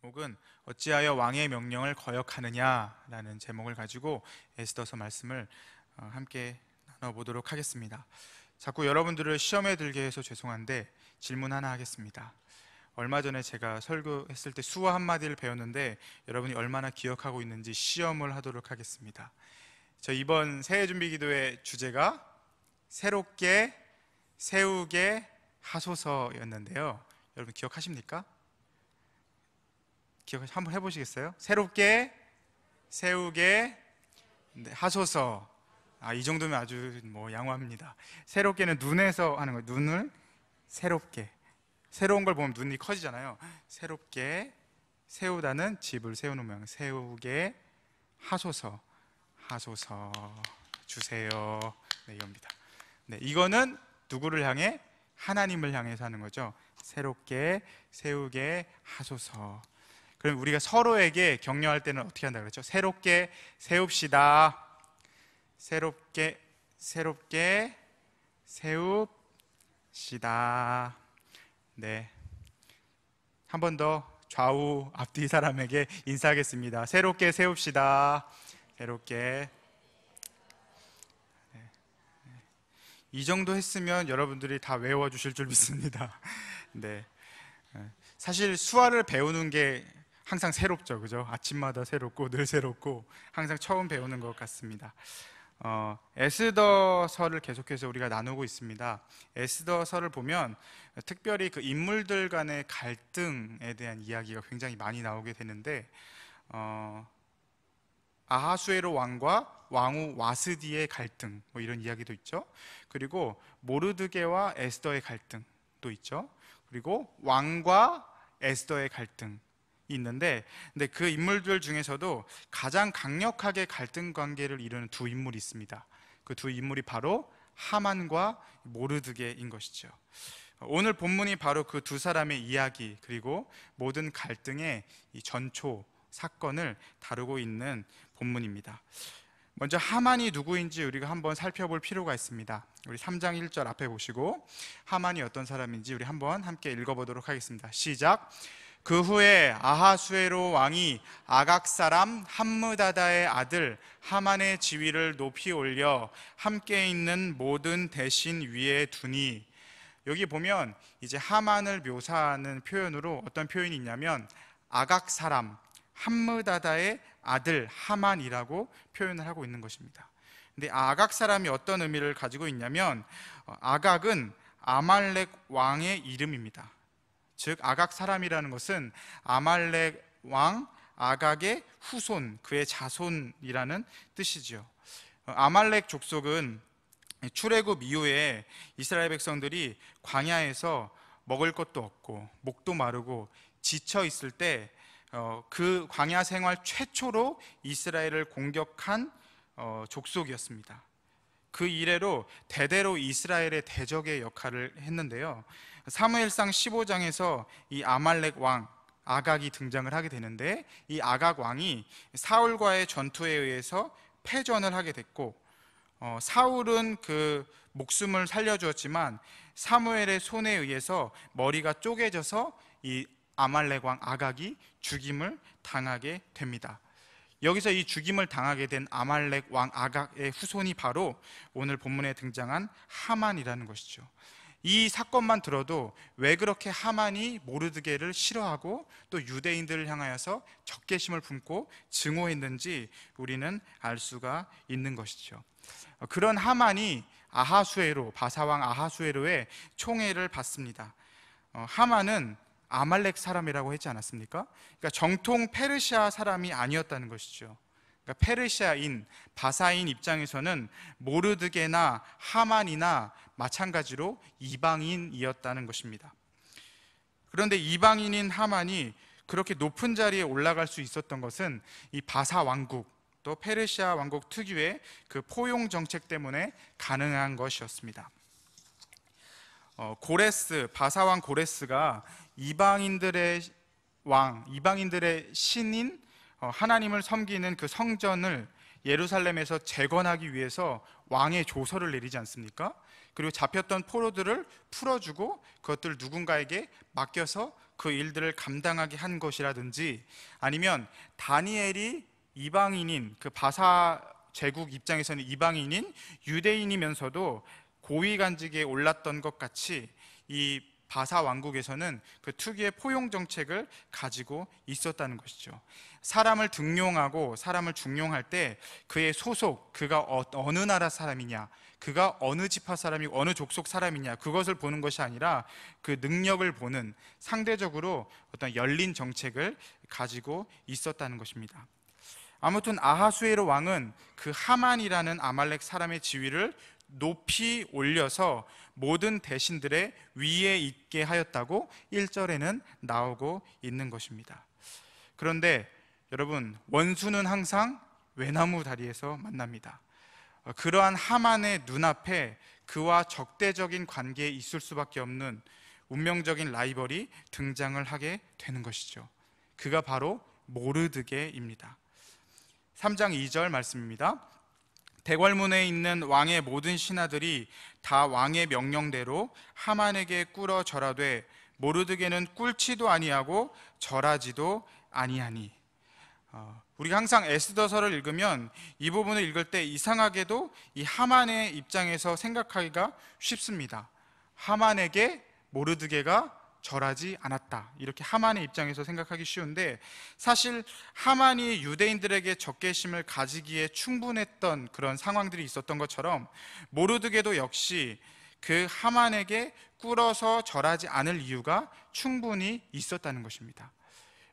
제목은 어찌하여 왕의 명령을 거역하느냐라는 제목을 가지고 에스더서 말씀을 함께 나눠보도록 하겠습니다. 자꾸 여러분들을 시험에 들게 해서 죄송한데 질문 하나 하겠습니다. 얼마 전에 제가 설교했을 때 수어 한마디를 배웠는데 여러분이 얼마나 기억하고 있는지 시험을 하도록 하겠습니다. 저 이번 새해 준비 기도의 주제가 새롭게 세우게 하소서였는데요. 여러분 기억하십니까? 기억 한번 해보시겠어요? 새롭게 세우게 하소서. 이 정도면 아주 양호합니다. 새롭게는 눈에서 하는 거예요. 눈을 새롭게, 새로운 걸 보면 눈이 커지잖아요. 새롭게 세우다는 집을 세우는 모양. 세우게 하소서, 하소서 주세요. 네, 이겁니다. 네, 이거는 누구를 향해? 하나님을 향해서 하는 거죠. 새롭게 세우게 하소서. 그럼 우리가 서로에게 격려할 때는 어떻게 한다 그랬죠? 새롭게 세웁시다. 새롭게 세웁시다. 네, 한 번 더 좌우 앞뒤 사람에게 인사하겠습니다. 새롭게 세웁시다. 새롭게. 이 정도 했으면 여러분들이 다 외워주실 줄 믿습니다. 네, 사실 수화를 배우는 게 항상 새롭죠, 그죠? 아침마다 새롭고 늘 새롭고 항상 처음 배우는 것 같습니다. 에스더서를 계속해서 우리가 나누고 있습니다. 에스더서를 보면 특별히 그 인물들 간의 갈등에 대한 이야기가 굉장히 많이 나오게 되는데, 아하수에로 왕과 왕후 와스디의 갈등, 이런 이야기도 있죠. 그리고 모르드게와 에스더의 갈등도 있죠. 그리고 왕과 에스더의 갈등이 있는데, 근데 그 인물들 중에서도 가장 강력하게 갈등 관계를 이루는 두 인물이 있습니다. 그 두 인물이 바로 하만과 모르드게인 것이죠. 오늘 본문이 바로 그 두 사람의 이야기, 그리고 모든 갈등의 이 전초 사건을 다루고 있는 본문입니다. 먼저 하만이 누구인지 우리가 한번 살펴볼 필요가 있습니다. 우리 3장 1절 앞에 보시고 하만이 어떤 사람인지 우리 한번 함께 읽어보도록 하겠습니다. 시작. 그 후에 아하수에로 왕이 아각 사람 함므다다의 아들 하만의 지위를 높이 올려 함께 있는 모든 대신 위에 두니. 여기 보면 이제 하만을 묘사하는 표현으로 어떤 표현이 있냐면 아각 사람 함므다다의 아들 하만이라고 표현을 하고 있는 것입니다. 근데 아각 사람이 어떤 의미를 가지고 있냐면 아각은 아말렉 왕의 이름입니다. 즉 아각 사람이라는 것은 아말렉 왕 아각의 후손, 그의 자손이라는 뜻이지요. 아말렉 족속은 출애굽 이후에 이스라엘 백성들이 광야에서 먹을 것도 없고 목도 마르고 지쳐 있을 때 그 광야 생활 최초로 이스라엘을 공격한 족속이었습니다. 그 이래로 대대로 이스라엘의 대적의 역할을 했는데요. 사무엘상 15장에서 이 아말렉 왕 아각이 등장을 하게 되는데, 이 아각 왕이 사울과의 전투에 의해서 패전을 하게 됐고, 사울은 그 목숨을 살려주었지만 사무엘의 손에 의해서 머리가 쪼개져서 이 아말렉 왕 아각이 죽임을 당하게 됩니다. 여기서 이 죽임을 당하게 된 아말렉 왕 아각의 후손이 바로 오늘 본문에 등장한 하만이라는 것이죠. 이 사건만 들어도 왜 그렇게 하만이 모르드게를 싫어하고 또 유대인들을 향하여서 적개심을 품고 증오했는지 우리는 알 수가 있는 것이죠. 그런 하만이 아하수에로, 바사왕 아하수에로의 총애를 받습니다. 하만은 아말렉 사람이라고 했지 않았습니까? 그러니까 정통 페르시아 사람이 아니었다는 것이죠. 그러니까 페르시아인, 바사인 입장에서는 모르드게나 하만이나 마찬가지로 이방인이었다는 것입니다. 그런데 이방인인 하만이 그렇게 높은 자리에 올라갈 수 있었던 것은 이 바사 왕국, 또 페르시아 왕국 특유의 그 포용 정책 때문에 가능한 것이었습니다. 고레스, 바사왕 고레스가 이방인들의 왕, 이방인들의 신인 하나님을 섬기는 그 성전을 예루살렘에서 재건하기 위해서 왕의 조서를 내리지 않습니까? 그리고 잡혔던 포로들을 풀어주고 그것들을 누군가에게 맡겨서 그 일들을 감당하게 한 것이라든지, 아니면 다니엘이 이방인인 그 바사 제국 입장에서는 이방인인 유대인이면서도 고위관직에 올랐던 것 같이 이 바사 왕국에서는 그 특유의 포용 정책을 가지고 있었다는 것이죠. 사람을 등용하고 사람을 중용할 때 그의 소속, 그가 어느 나라 사람이냐, 그가 어느 지파 사람이고 어느 족속 사람이냐, 그것을 보는 것이 아니라 그 능력을 보는, 상대적으로 어떤 열린 정책을 가지고 있었다는 것입니다. 아무튼 아하수에로 왕은 그 하만이라는 아말렉 사람의 지위를 높이 올려서 모든 대신들의 위에 있게 하였다고 1절에는 나오고 있는 것입니다. 그런데 여러분, 원수는 항상 외나무 다리에서 만납니다. 그러한 하만의 눈앞에 그와 적대적인 관계에 있을 수밖에 없는 운명적인 라이벌이 등장을 하게 되는 것이죠. 그가 바로 모르드게입니다. 3장 2절 말씀입니다. 대궐문에 있는 왕의 모든 신하들이 다 왕의 명령대로 하만에게 꿇어 절하되 모르드게는 꿇지도 아니하고 절하지도 아니하니. 우리가 항상 에스더서를 읽으면 이 부분을 읽을 때 이상하게도 이 하만의 입장에서 생각하기가 쉽습니다. 하만에게 모르드게가 절하지 않았다, 이렇게 하만의 입장에서 생각하기 쉬운데, 사실 하만이 유대인들에게 적개심을 가지기에 충분했던 그런 상황들이 있었던 것처럼 모르드게도 역시 그 하만에게 꿇어서 절하지 않을 이유가 충분히 있었다는 것입니다.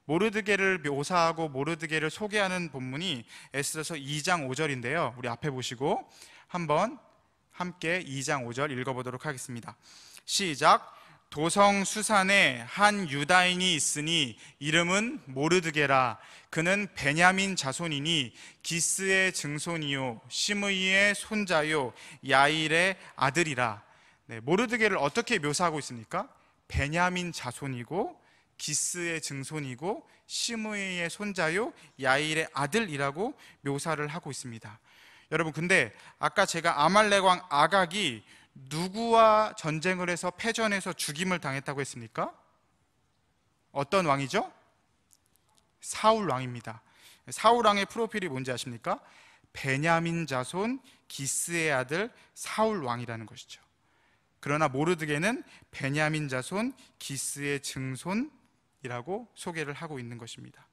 모르드게를 묘사하고 모르드게를 소개하는 본문이 에스더서 2장 5절인데요 우리 앞에 보시고 한번 함께 2장 5절 읽어보도록 하겠습니다. 시작. 도성 수산에 한 유다인이 있으니 이름은 모르드게라. 그는 베냐민 자손이니 기스의 증손이요 시므이의 손자요 야일의 아들이라. 모르드게를 어떻게 묘사하고 있습니까? 베냐민 자손이고 기스의 증손이고 시므이의 손자요 야일의 아들이라고 묘사를 하고 있습니다. 여러분, 근데 아까 제가 아말렉 왕 아각이 누구와 전쟁을 해서 패전해서 죽임을 당했다고 했습니까? 어떤 왕이죠? 사울 왕입니다. 사울 왕의 프로필이 뭔지 아십니까? 베냐민 자손 기스의 아들 사울 왕이라는 것이죠. 그러나 모르드게는 베냐민 자손 기스의 증손이라고 소개를 하고 있는 것입니다.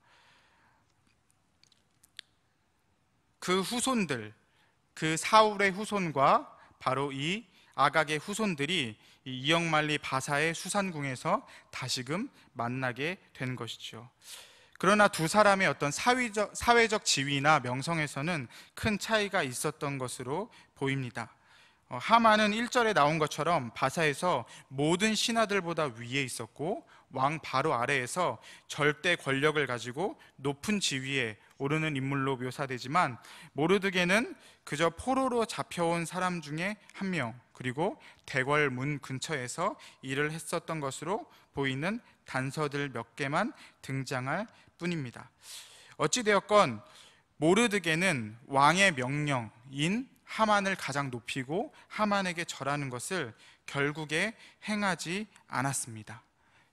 그 후손들, 그 사울의 후손과 바로 이 아각의 후손들이 이 이역만리 바사의 수산궁에서 다시금 만나게 된 것이죠. 그러나 두 사람의 어떤 사회적 지위나 명성에서는 큰 차이가 있었던 것으로 보입니다. 하만은 1절에 나온 것처럼 바사에서 모든 신하들보다 위에 있었고 왕 바로 아래에서 절대 권력을 가지고 높은 지위에 오르는 인물로 묘사되지만, 모르드게는 그저 포로로 잡혀온 사람 중에 한 명, 그리고 대궐 문 근처에서 일을 했었던 것으로 보이는 단서들 몇 개만 등장할 뿐입니다. 어찌되었건 모르드게는 왕의 명령인 하만을 가장 높이고 하만에게 절하는 것을 결국에 행하지 않았습니다.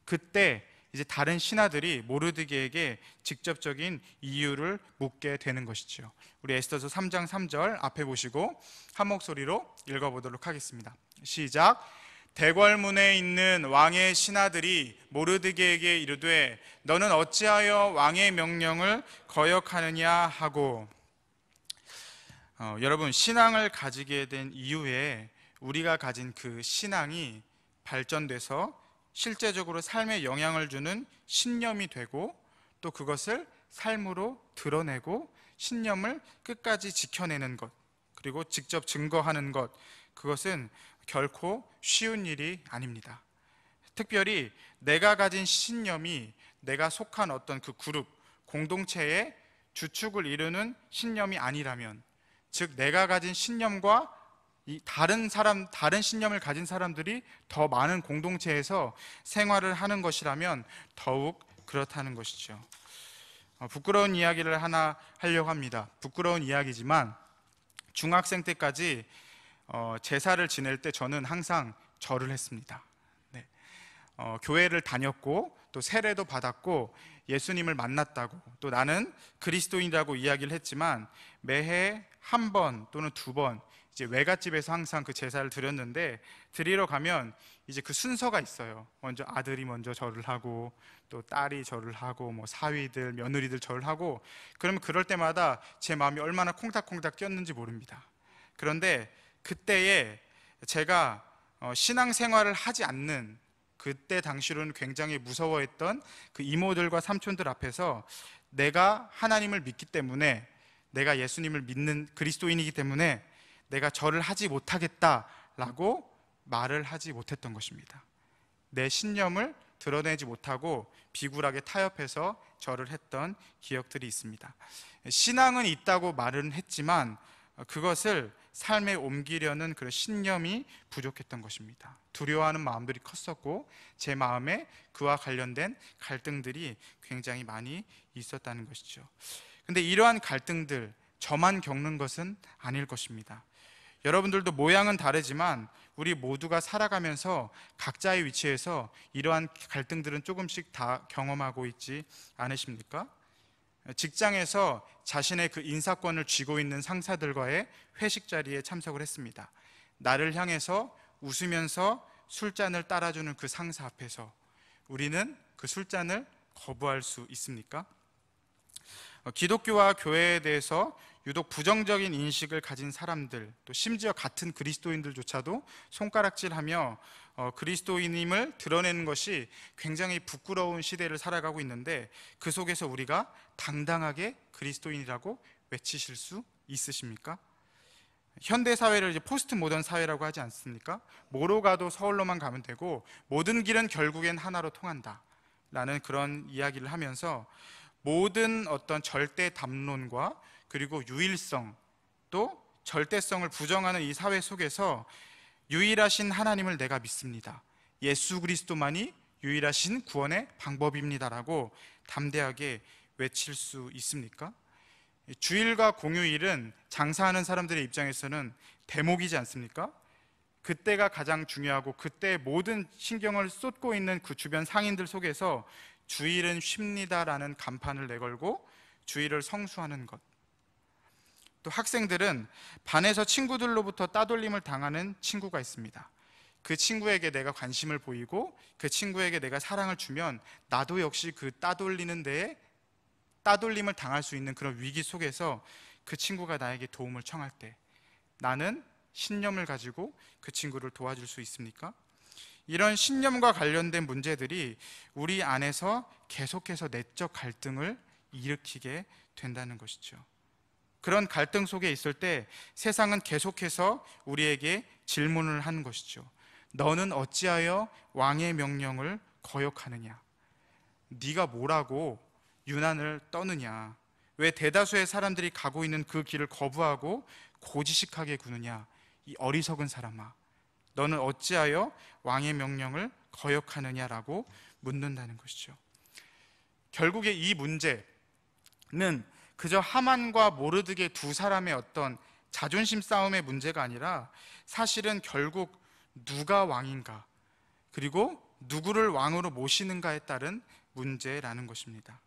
그때 이제 다른 신하들이 모르드게에게 직접적인 이유를 묻게 되는 것이죠. 우리 에스더서 3장 3절 앞에 보시고 한 목소리로 읽어보도록 하겠습니다. 시작. 대궐문에 있는 왕의 신하들이 모르드게에게 이르되 너는 어찌하여 왕의 명령을 거역하느냐 하고. 여러분, 신앙을 가지게 된 이후에 우리가 가진 그 신앙이 발전돼서 실제적으로 삶에 영향을 주는 신념이 되고, 또 그것을 삶으로 드러내고 신념을 끝까지 지켜내는 것, 그리고 직접 증거하는 것, 그것은 결코 쉬운 일이 아닙니다. 특별히 내가 가진 신념이 내가 속한 어떤 그 그룹, 공동체의 주축을 이루는 신념이 아니라면, 즉 내가 가진 신념과 이 다른 신념을 가진 사람들이 더 많은 공동체에서 생활을 하는 것이라면 더욱 그렇다는 것이죠. 부끄러운 이야기를 하나 하려고 합니다. 부끄러운 이야기지만 중학생 때까지 제사를 지낼 때 저는 항상 절을 했습니다. 교회를 다녔고 또 세례도 받았고 예수님을 만났다고, 또 나는 그리스도인이라고 이야기를 했지만 매해 한 번 또는 두 번 이제 외갓집에서 항상 그 제사를 드렸는데, 드리러 가면 이제 그 순서가 있어요. 먼저 아들이 먼저 절을 하고 또 딸이 절을 하고 뭐 사위들, 며느리들 절을 하고, 그러면 그럴 때마다 제 마음이 얼마나 콩닥콩닥 뛰었는지 모릅니다. 그런데 그때에 제가 신앙생활을 하지 않는, 그때 당시로는 굉장히 무서워했던 그 이모들과 삼촌들 앞에서 내가 하나님을 믿기 때문에, 내가 예수님을 믿는 그리스도인이기 때문에 내가 절을 하지 못하겠다라고 말을 하지 못했던 것입니다. 내 신념을 드러내지 못하고 비굴하게 타협해서 절을 했던 기억들이 있습니다. 신앙은 있다고 말은 했지만 그것을 삶에 옮기려는 그런 신념이 부족했던 것입니다. 두려워하는 마음들이 컸었고 제 마음에 그와 관련된 갈등들이 굉장히 많이 있었다는 것이죠. 근데 이러한 갈등들 저만 겪는 것은 아닐 것입니다. 여러분들도 모양은 다르지만 우리 모두가 살아가면서 각자의 위치에서 이러한 갈등들은 조금씩 다 경험하고 있지 않으십니까? 직장에서 자신의 그 인사권을 쥐고 있는 상사들과의 회식 자리에 참석을 했습니다. 나를 향해서 웃으면서 술잔을 따라주는 그 상사 앞에서 우리는 그 술잔을 거부할 수 있습니까? 기독교와 교회에 대해서 유독 부정적인 인식을 가진 사람들, 또 심지어 같은 그리스도인들조차도 손가락질하며 그리스도인임을 드러내는 것이 굉장히 부끄러운 시대를 살아가고 있는데, 그 속에서 우리가 당당하게 그리스도인이라고 외치실 수 있으십니까? 현대 사회를 이제 포스트 모던 사회라고 하지 않습니까? 뭐로 가도 서울로만 가면 되고 모든 길은 결국엔 하나로 통한다 라는 그런 이야기를 하면서 모든 어떤 절대 담론과 그리고 유일성, 또 절대성을 부정하는 이 사회 속에서 유일하신 하나님을 내가 믿습니다, 예수 그리스도만이 유일하신 구원의 방법입니다라고 담대하게 외칠 수 있습니까? 주일과 공휴일은 장사하는 사람들의 입장에서는 대목이지 않습니까? 그때가 가장 중요하고 그때 모든 신경을 쏟고 있는 그 주변 상인들 속에서 주일은 쉽니다라는 간판을 내걸고 주일을 성수하는 것. 또 학생들은 반에서 친구들로부터 따돌림을 당하는 친구가 있습니다. 그 친구에게 내가 관심을 보이고 그 친구에게 내가 사랑을 주면 나도 역시 그 따돌리는 데에 따돌림을 당할 수 있는 그런 위기 속에서 그 친구가 나에게 도움을 청할 때 나는 신념을 가지고 그 친구를 도와줄 수 있습니까? 이런 신념과 관련된 문제들이 우리 안에서 계속해서 내적 갈등을 일으키게 된다는 것이죠. 그런 갈등 속에 있을 때 세상은 계속해서 우리에게 질문을 하는 것이죠. 너는 어찌하여 왕의 명령을 거역하느냐? 네가 뭐라고 유난을 떠느냐? 왜 대다수의 사람들이 가고 있는 그 길을 거부하고 고지식하게 구느냐? 이 어리석은 사람아, 너는 어찌하여 왕의 명령을 거역하느냐라고 묻는다는 것이죠. 결국에 이 문제는 그저 하만과 모르드게 두 사람의 어떤 자존심 싸움의 문제가 아니라 사실은 결국 누가 왕인가, 그리고 누구를 왕으로 모시는가에 따른 문제라는 것입니다.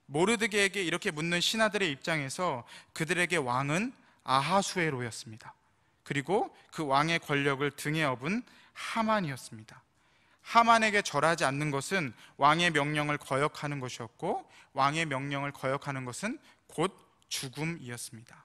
모르드게에게 이렇게 묻는 신하들의 입장에서 그들에게 왕은 아하수에로였습니다. 그리고 그 왕의 권력을 등에 업은 하만이었습니다. 하만에게 절하지 않는 것은 왕의 명령을 거역하는 것이었고 왕의 명령을 거역하는 것은 곧 죽음이었습니다.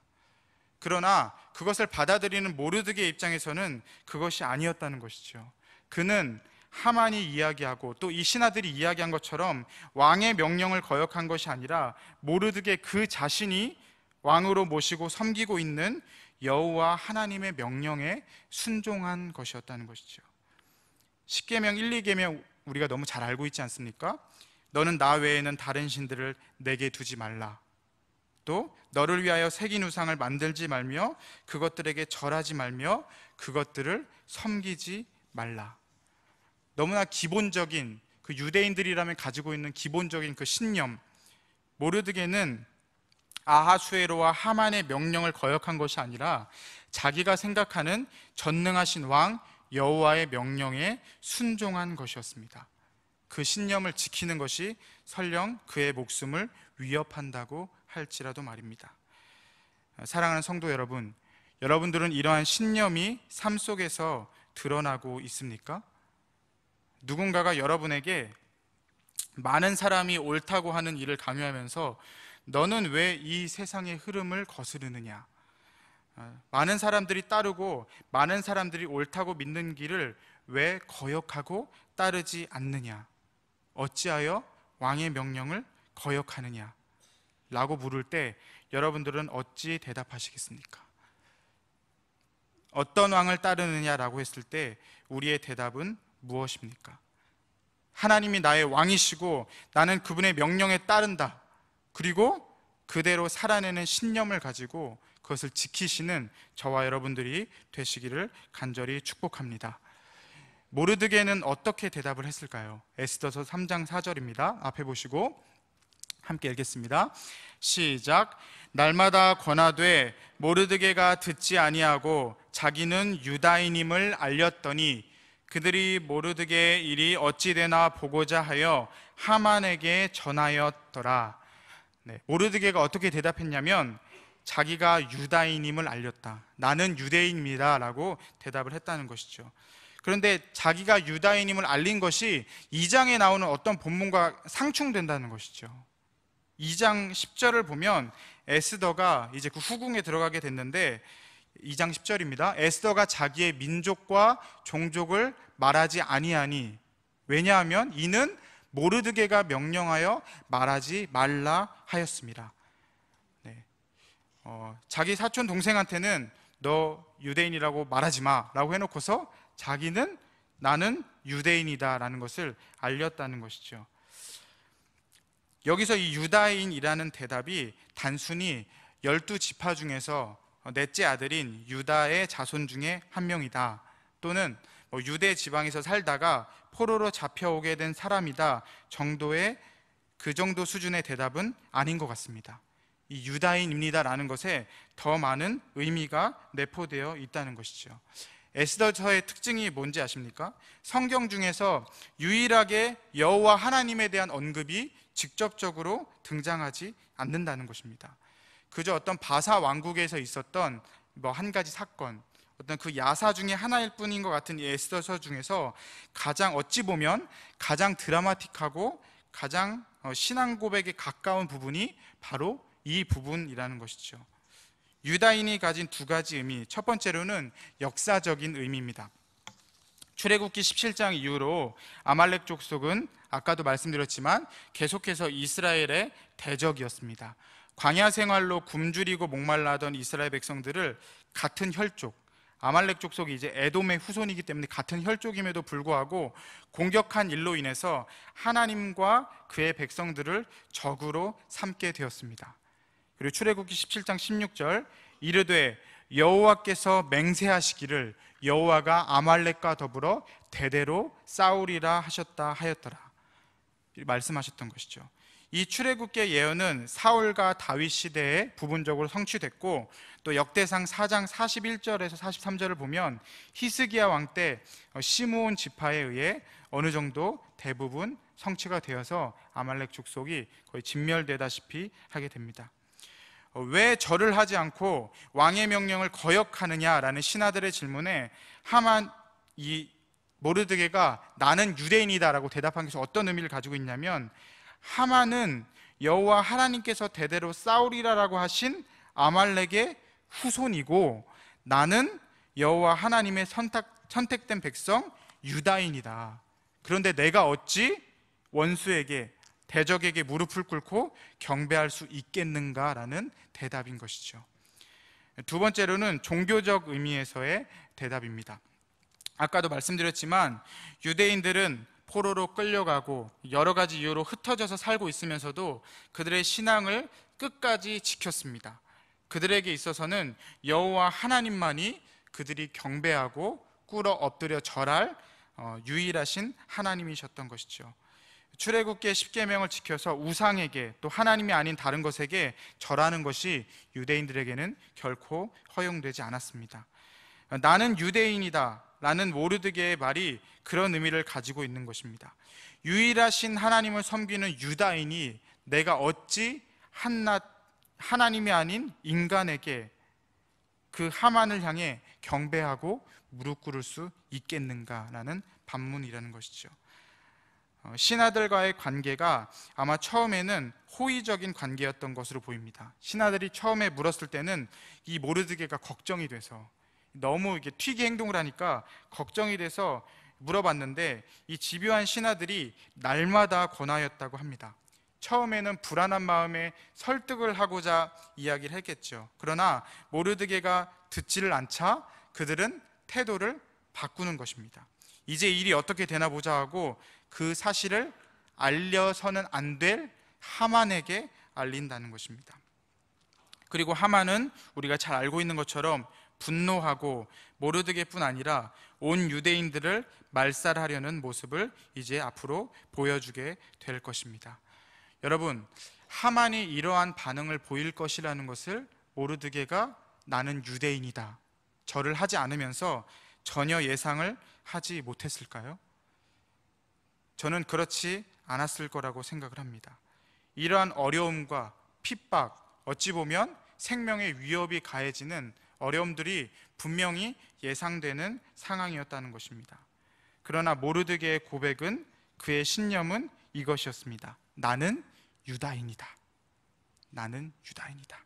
그러나 그것을 받아들이는 모르드게 입장에서는 그것이 아니었다는 것이죠. 그는 하만이 이야기하고 또 이 신하들이 이야기한 것처럼 왕의 명령을 거역한 것이 아니라 모르드게 그 자신이 왕으로 모시고 섬기고 있는 여호와 하나님의 명령에 순종한 것이었다는 것이죠. 십계명 1, 2계명 우리가 너무 잘 알고 있지 않습니까? 너는 나 외에는 다른 신들을 내게 두지 말라. 또 너를 위하여 새긴 우상을 만들지 말며 그것들에게 절하지 말며 그것들을 섬기지 말라. 너무나 기본적인 그 유대인들이라면 가지고 있는 기본적인 그 신념. 모르드게는 아하수에로와 하만의 명령을 거역한 것이 아니라 자기가 생각하는 전능하신 왕 여호와의 명령에 순종한 것이었습니다. 그 신념을 지키는 것이 설령 그의 목숨을 위협한다고 할지라도 말입니다. 사랑하는 성도 여러분, 여러분들은 이러한 신념이 삶 속에서 드러나고 있습니까? 누군가가 여러분에게 많은 사람이 옳다고 하는 일을 강요하면서 너는 왜 이 세상의 흐름을 거스르느냐, 많은 사람들이 따르고 많은 사람들이 옳다고 믿는 길을 왜 거역하고 따르지 않느냐, 어찌하여 왕의 명령을 거역하느냐 라고 물을 때 여러분들은 어찌 대답하시겠습니까? 어떤 왕을 따르느냐라고 했을 때 우리의 대답은 무엇입니까? 하나님이 나의 왕이시고 나는 그분의 명령에 따른다, 그리고 그대로 살아내는 신념을 가지고 그것을 지키시는 저와 여러분들이 되시기를 간절히 축복합니다. 모르드게는 어떻게 대답을 했을까요? 에스더서 3장 4절입니다. 앞에 보시고 함께 읽겠습니다. 시작. 날마다 권하되 모르드게가 듣지 아니하고 자기는 유다인임을 알렸더니 그들이 모르드게의 일이 어찌 되나 보고자 하여 하만에게 전하였더라. 모르드게가 어떻게 대답했냐면 자기가 유다인임을 알렸다. 나는 유대인입니다 라고 대답을 했다는 것이죠. 그런데 자기가 유다인임을 알린 것이 2장에 나오는 어떤 본문과 상충된다는 것이죠. 2장 10절을 보면 에스더가 이제 그 후궁에 들어가게 됐는데 2장 10절입니다. 에스더가 자기의 민족과 종족을 말하지 아니하니, 왜냐하면 이는 모르드게가 명령하여 말하지 말라 하였습니다. 자기 사촌 동생한테는 너 유대인이라고 말하지 마 라고 해놓고서 자기는 나는 유대인이다 라는 것을 알렸다는 것이죠. 여기서 이 유다인이라는 대답이 단순히 12지파 중에서 넷째 아들인 유다의 자손 중에 한 명이다, 또는 유대 지방에서 살다가 포로로 잡혀오게 된 사람이다 정도의 그 정도 수준의 대답은 아닌 것 같습니다. 이 유다인입니다 라는 것에 더 많은 의미가 내포되어 있다는 것이죠. 에스더서의 특징이 뭔지 아십니까? 성경 중에서 유일하게 여호와 하나님에 대한 언급이 직접적으로 등장하지 않는다는 것입니다. 그저 어떤 바사 왕국에서 있었던 한 가지 사건, 어떤 그 야사 중에 하나일 뿐인 것 같은 이 에스더서 중에서 가장 어찌 보면 가장 드라마틱하고 가장 신앙 고백에 가까운 부분이 바로 이 부분이라는 것이죠. 유다인이 가진 두 가지 의미, 첫 번째로는 역사적인 의미입니다. 출애굽기 17장 이후로 아말렉 족속은 아까도 말씀드렸지만 계속해서 이스라엘의 대적이었습니다. 광야 생활로 굶주리고 목말라하던 이스라엘 백성들을 같은 혈족, 아말렉 족속이 이제 에돔의 후손이기 때문에 같은 혈족임에도 불구하고 공격한 일로 인해서 하나님과 그의 백성들을 적으로 삼게 되었습니다. 그리고 출애굽기 17장 16절, 이르되 여호와께서 맹세하시기를 여호와가 아말렉과 더불어 대대로 싸우리라 하셨다 하였더라, 말씀하셨던 것이죠. 이 출애굽기의 예언은 사울과 다윗 시대에 부분적으로 성취됐고, 또 역대상 4장 41절에서 43절을 보면 히스기야 왕 때 시므온 지파에 의해 어느 정도 대부분 성취가 되어서 아말렉 족속이 거의 진멸되다시피 하게 됩니다. 왜 절을 하지 않고 왕의 명령을 거역하느냐라는 신하들의 질문에 하만 이 모르드게가 나는 유대인이다라고 대답한 것이 어떤 의미를 가지고 있냐면, 하만은 여호와 하나님께서 대대로 싸우리라라고 하신 아말렉의 후손이고 나는 여호와 하나님의 선택된 백성 유다인이다. 그런데 내가 어찌 원수에게, 대적에게 무릎을 꿇고 경배할 수 있겠는가라는 대답인 것이죠. 두 번째로는 종교적 의미에서의 대답입니다. 아까도 말씀드렸지만 유대인들은 포로로 끌려가고 여러 가지 이유로 흩어져서 살고 있으면서도 그들의 신앙을 끝까지 지켰습니다. 그들에게 있어서는 여호와 하나님만이 그들이 경배하고 꿇어 엎드려 절할 유일하신 하나님이셨던 것이죠. 출애굽기의 10계명을 지켜서 우상에게, 또 하나님이 아닌 다른 것에게 절하는 것이 유대인들에게는 결코 허용되지 않았습니다. 나는 유대인이다 라는 모르드게의 말이 그런 의미를 가지고 있는 것입니다. 유일하신 하나님을 섬기는 유다인이 내가 어찌 한낱 하나님이 아닌 인간에게 그 하만을 향해 경배하고 무릎 꿇을 수 있겠는가라는 반문이라는 것이죠. 신하들과의 관계가 아마 처음에는 호의적인 관계였던 것으로 보입니다. 신하들이 처음에 물었을 때는 이 모르드게가 걱정이 돼서 너무 이게 튀기 행동을 하니까 걱정이 돼서 물어봤는데, 이 집요한 신하들이 날마다 권하였다고 합니다. 처음에는 불안한 마음에 설득을 하고자 이야기를 했겠죠. 그러나 모르드게가 듣지를 않자 그들은 태도를 바꾸는 것입니다. 이제 일이 어떻게 되나 보자 하고 그 사실을 알려서는 안 될 하만에게 알린다는 것입니다. 그리고 하만은 우리가 잘 알고 있는 것처럼 분노하고 모르드게뿐 아니라 온 유대인들을 말살하려는 모습을 이제 앞으로 보여주게 될 것입니다. 여러분, 하만이 이러한 반응을 보일 것이라는 것을 모르드게가 나는 유대인이다, 절을 하지 않으면서 전혀 예상을 하지 못했을까요? 저는 그렇지 않았을 거라고 생각을 합니다. 이러한 어려움과 핍박, 어찌 보면 생명의 위협이 가해지는 어려움들이 분명히 예상되는 상황이었다는 것입니다. 그러나 모르드게의 고백은, 그의 신념은 이것이었습니다. 나는 유다인이다. 나는 유다인이다.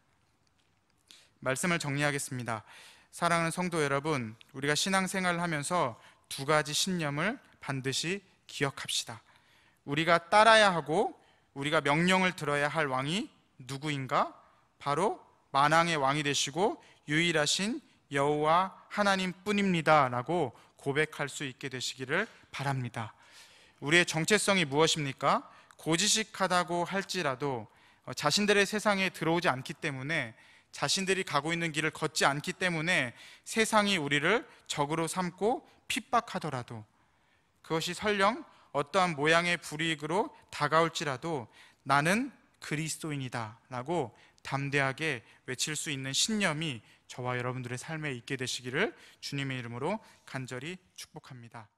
말씀을 정리하겠습니다. 사랑하는 성도 여러분, 우리가 신앙생활을 하면서 두 가지 신념을 반드시 기억합시다. 우리가 따라야 하고 우리가 명령을 들어야 할 왕이 누구인가? 바로 만왕의 왕이 되시고 유일하신 여호와 하나님뿐입니다 라고 고백할 수 있게 되시기를 바랍니다. 우리의 정체성이 무엇입니까? 고지식하다고 할지라도 자신들의 세상에 들어오지 않기 때문에, 자신들이 가고 있는 길을 걷지 않기 때문에 세상이 우리를 적으로 삼고 핍박하더라도, 그것이 설령 어떠한 모양의 불이익으로 다가올지라도 나는 그리스도인이다 라고 담대하게 외칠 수 있는 신념이 저와 여러분들의 삶에 있게 되시기를 주님의 이름으로 간절히 축복합니다.